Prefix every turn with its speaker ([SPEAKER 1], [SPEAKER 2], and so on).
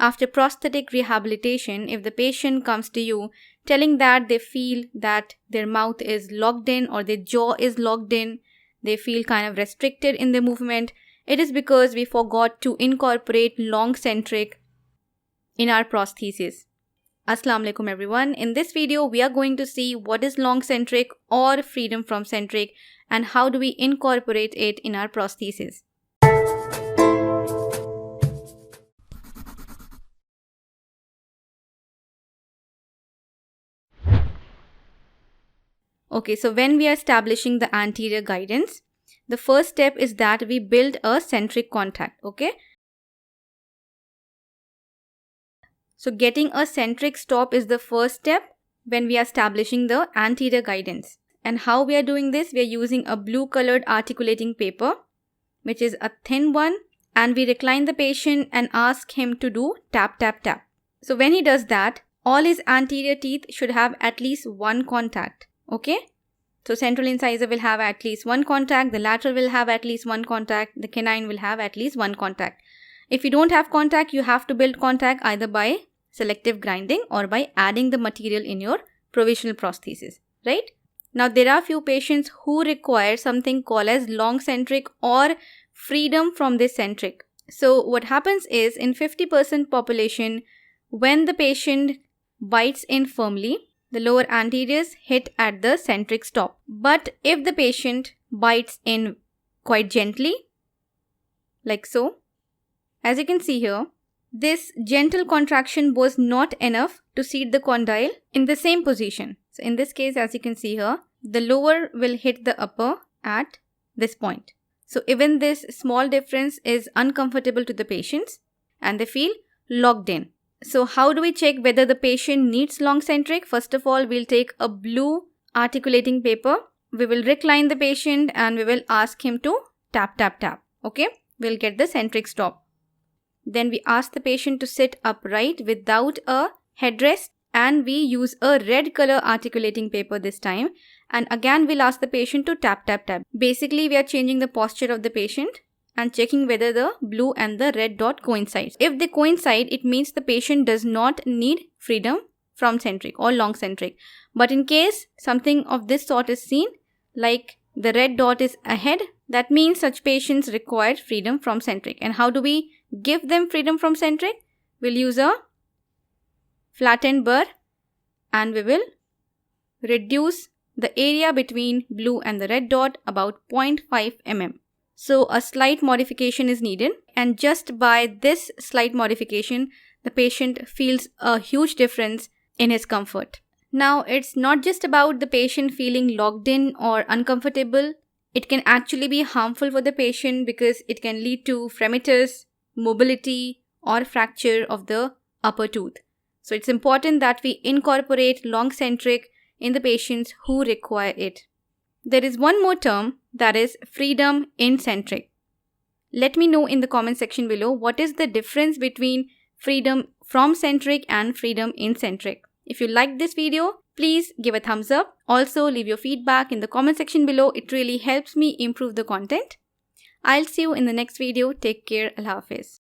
[SPEAKER 1] After prosthetic rehabilitation, if the patient comes to you telling that they feel that their mouth is locked in or their jaw is locked in, they feel kind of restricted in their movement, it is because we forgot to incorporate long centric in our prosthesis. Assalamu alaikum everyone. In this video, we are going to see what is long centric or freedom from centric and how do we incorporate it in our prosthesis. Okay, so when we are establishing the anterior guidance, the first step is that we build a centric contact, okay? So getting a centric stop is the first step when we are establishing the anterior guidance. And how we are doing this? We are using a blue colored articulating paper, which is a thin one, and we recline the patient and ask him to do tap, tap, tap. So when he does that, all his anterior teeth should have at least one contact. Okay, so central incisor will have at least one contact, the lateral will have at least one contact, the canine will have at least one contact. If you don't have contact, you have to build contact either by selective grinding or by adding the material in your provisional prosthesis, right? Now, there are few patients who require something called as long centric or freedom from this centric. So what happens is in 50% population, when the patient bites in firmly, the lower anteriors hit at the centric stop. But if the patient bites in quite gently, like so, as you can see here, this gentle contraction was not enough to seat the condyle in the same position. So in this case, as you can see here, the lower will hit the upper at this point. So even this small difference is uncomfortable to the patients and they feel locked in. So how do we check whether the patient needs long centric? First of all, we'll take a blue articulating paper. We will recline the patient and we will ask him to tap, tap, tap. Okay, we'll get the centric stop. Then we ask the patient to sit upright without a headrest and we use a red color articulating paper this time. And again, we'll ask the patient to tap, tap, tap. Basically, we are changing the posture of the patient and checking whether the blue and the red dot coincides. If they coincide, it means the patient does not need freedom from centric or long centric. But in case something of this sort is seen, like the red dot is ahead, that means such patients require freedom from centric. And how do we give them freedom from centric? We'll use a flattened burr and we will reduce the area between blue and the red dot about 0.5 mm. So a slight modification is needed, and just by this slight modification, the patient feels a huge difference in his comfort. Now, it's not just about the patient feeling locked in or uncomfortable. It can actually be harmful for the patient because it can lead to fremitus, mobility, or fracture of the upper tooth. So it's important that we incorporate long centric in the patients who require it. There is one more term, that is freedom in centric. Let me know in the comment section below what is the difference between freedom from centric and freedom in centric. If you liked this video, please give a thumbs up. Also, leave your feedback in the comment section below. It really helps me improve the content. I'll see you in the next video. Take care. Allah Hafiz.